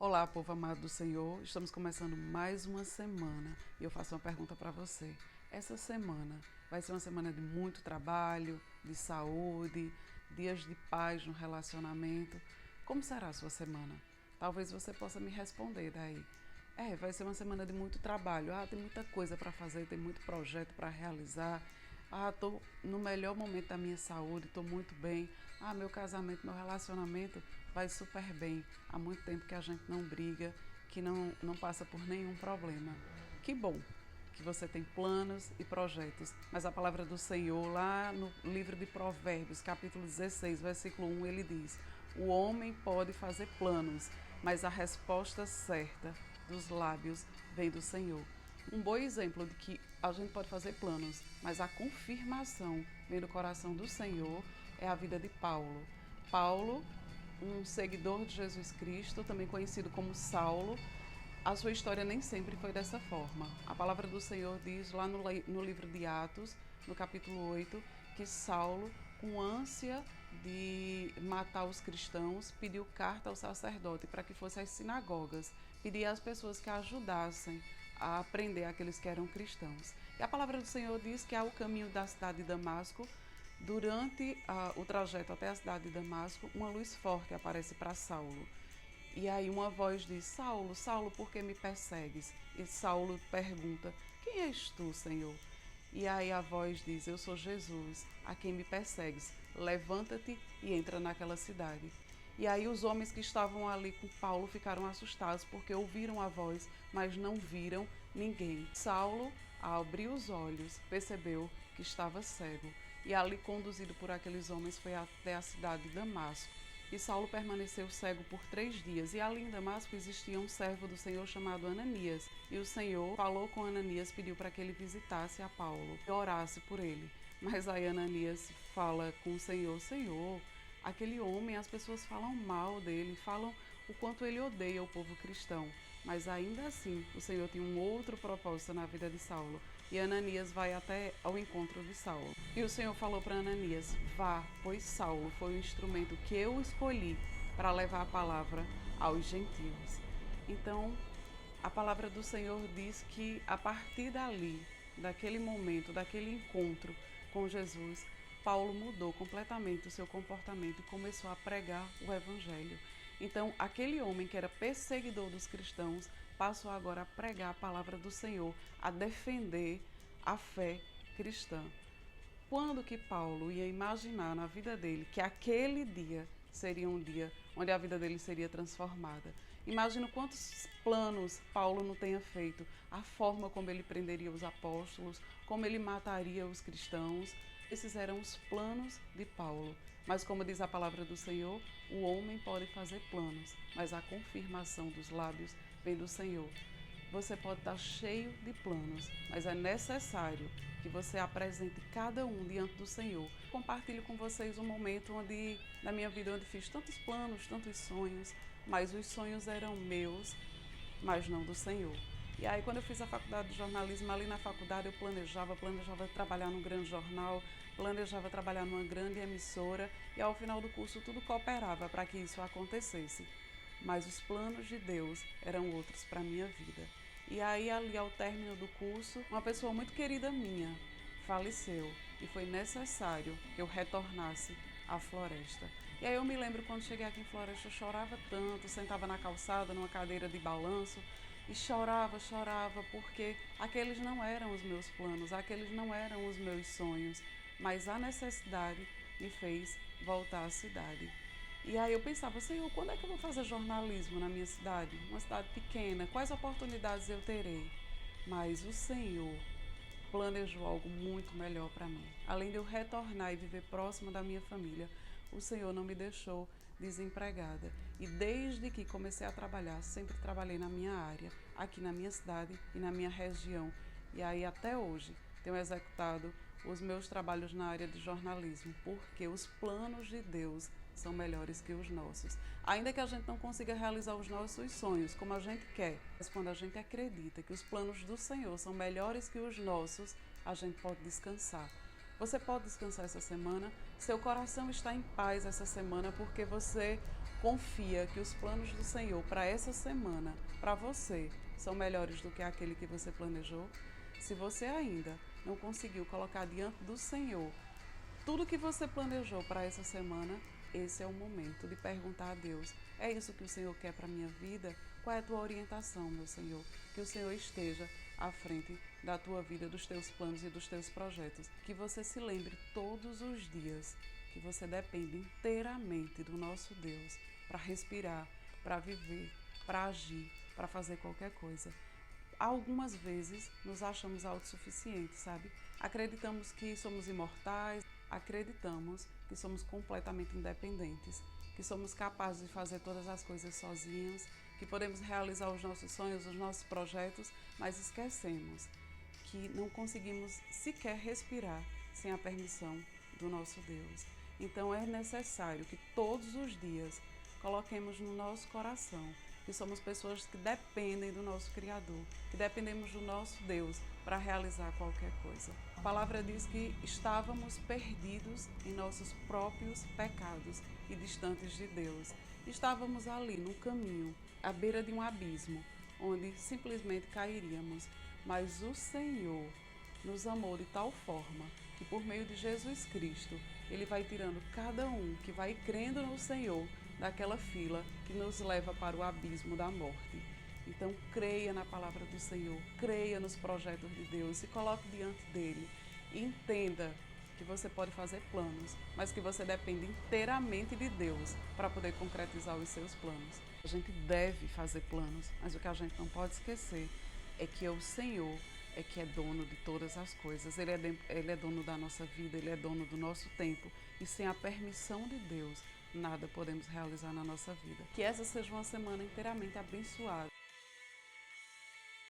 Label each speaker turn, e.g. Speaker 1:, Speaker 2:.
Speaker 1: Olá, povo amado do Senhor. Estamos começando mais uma semana e eu faço uma pergunta para você. Essa semana vai ser uma semana de muito trabalho, de saúde, dias de paz no relacionamento. Como será a sua semana? Talvez você possa me responder daí. Vai ser uma semana de muito trabalho. Tem muita coisa para fazer, tem muito projeto para realizar. Estou no melhor momento da minha saúde, estou muito bem. Meu casamento, meu relacionamento vai super bem. Há muito tempo que a gente não briga, que não passa por nenhum problema. Que bom que você tem planos e projetos. Mas a palavra do Senhor, lá no livro de Provérbios, capítulo 16, versículo 1, ele diz: o homem pode fazer planos, mas a resposta certa dos lábios vem do Senhor. Um bom exemplo de que a gente pode fazer planos, mas a confirmação vem do coração do Senhor é a vida de Paulo. Paulo, um seguidor de Jesus Cristo, também conhecido como Saulo, a sua história nem sempre foi dessa forma. A palavra do Senhor diz lá no livro de Atos, no capítulo 8, que Saulo, com ânsia de matar os cristãos, pediu carta ao sacerdote para que fosse às sinagogas, pedia às pessoas que ajudassem a prender aqueles que eram cristãos. E a palavra do Senhor diz que ao caminho da cidade de Damasco, durante o trajeto até a cidade de Damasco, uma luz forte aparece para Saulo. E aí uma voz diz: Saulo, Saulo, por que me persegues? E Saulo pergunta: quem és tu, Senhor? E aí a voz diz: eu sou Jesus, a quem me persegues. Levanta-te e entra naquela cidade. E aí os homens que estavam ali com Paulo ficaram assustados porque ouviram a voz, mas não viram ninguém. Saulo, ao abrir os olhos, percebeu que estava cego. E ali, conduzido por aqueles homens, foi até a cidade de Damasco. E Saulo permaneceu cego por 3 dias. E ali em Damasco existia um servo do Senhor chamado Ananias. E o Senhor falou com Ananias, pediu para que ele visitasse a Paulo e orasse por ele. Mas aí Ananias fala com o Senhor: Senhor, aquele homem, as pessoas falam mal dele, falam o quanto ele odeia o povo cristão. Mas ainda assim, o Senhor tinha um outro propósito na vida de Saulo. E Ananias vai até ao encontro de Saulo. E o Senhor falou para Ananias: vá, pois Saulo foi o instrumento que eu escolhi para levar a palavra aos gentios. Então, a palavra do Senhor diz que a partir dali, daquele momento, daquele encontro com Jesus, Paulo mudou completamente o seu comportamento e começou a pregar o Evangelho. Então, aquele homem que era perseguidor dos cristãos passou agora a pregar a palavra do Senhor, a defender a fé cristã. Quando que Paulo ia imaginar na vida dele que aquele dia seria um dia onde a vida dele seria transformada? Imagina quantos planos Paulo não tenha feito, a forma como ele prenderia os apóstolos, como ele mataria os cristãos. Esses eram os planos de Paulo. Mas como diz a palavra do Senhor, o homem pode fazer planos, mas a confirmação dos lábios vem do Senhor. Você pode estar cheio de planos, mas é necessário que você apresente cada um diante do Senhor. Compartilho com vocês um momento na minha vida onde fiz tantos planos, tantos sonhos, mas os sonhos eram meus, mas não do Senhor. E aí, quando eu fiz a faculdade de jornalismo, ali na faculdade eu planejava trabalhar num grande jornal, planejava trabalhar numa grande emissora, e ao final do curso tudo cooperava para que isso acontecesse. Mas os planos de Deus eram outros para a minha vida. E aí, ali ao término do curso, uma pessoa muito querida minha faleceu e foi necessário que eu retornasse à floresta. E aí eu me lembro quando cheguei aqui em Floresta, eu chorava tanto, sentava na calçada, numa cadeira de balanço e chorava, porque aqueles não eram os meus planos, aqueles não eram os meus sonhos, mas a necessidade me fez voltar à cidade. E aí eu pensava: Senhor, quando é que eu vou fazer jornalismo na minha cidade? Uma cidade pequena, quais oportunidades eu terei? Mas o Senhor planejou algo muito melhor para mim. Além de eu retornar e viver próximo da minha família, o Senhor não me deixou desempregada. E desde que comecei a trabalhar, sempre trabalhei na minha área, aqui na minha cidade e na minha região. E aí até hoje tenho executado os meus trabalhos na área de jornalismo, porque os planos de Deus são melhores que os nossos. Ainda que a gente não consiga realizar os nossos sonhos como a gente quer, mas quando a gente acredita que os planos do Senhor são melhores que os nossos, a gente pode descansar. Você pode descansar essa semana, seu coração está em paz essa semana porque você Confia que os planos do Senhor para essa semana, para você, são melhores do que aquele que você planejou? Se você ainda não conseguiu colocar diante do Senhor tudo que você planejou para essa semana, esse é o momento de perguntar a Deus: é isso que o Senhor quer para a minha vida? Qual é a tua orientação, meu Senhor? Que o Senhor esteja à frente da tua vida, dos teus planos e dos teus projetos. Que você se lembre todos os dias que você depende inteiramente do nosso Deus para respirar, para viver, para agir, para fazer qualquer coisa. Algumas vezes nos achamos autossuficientes, sabe? Acreditamos que somos imortais, acreditamos que somos completamente independentes, que somos capazes de fazer todas as coisas sozinhos, que podemos realizar os nossos sonhos, os nossos projetos, mas esquecemos que não conseguimos sequer respirar sem a permissão do nosso Deus. Então é necessário que todos os dias coloquemos no nosso coração que somos pessoas que dependem do nosso Criador, que dependemos do nosso Deus para realizar qualquer coisa. A palavra diz que estávamos perdidos em nossos próprios pecados e distantes de Deus. Estávamos ali no caminho, à beira de um abismo, onde simplesmente cairíamos. Mas o Senhor nos amou de tal forma que por meio de Jesus Cristo, Ele vai tirando cada um que vai crendo no Senhor daquela fila que nos leva para o abismo da morte. Então creia na palavra do Senhor, creia nos projetos de Deus, se coloque diante dele e entenda que você pode fazer planos, mas que você depende inteiramente de Deus para poder concretizar os seus planos. A gente deve fazer planos, mas o que a gente não pode esquecer é que o Senhor é que é dono de todas as coisas. Ele é dono da nossa vida, Ele é dono do nosso tempo. E sem a permissão de Deus, nada podemos realizar na nossa vida. Que essa seja uma semana inteiramente abençoada.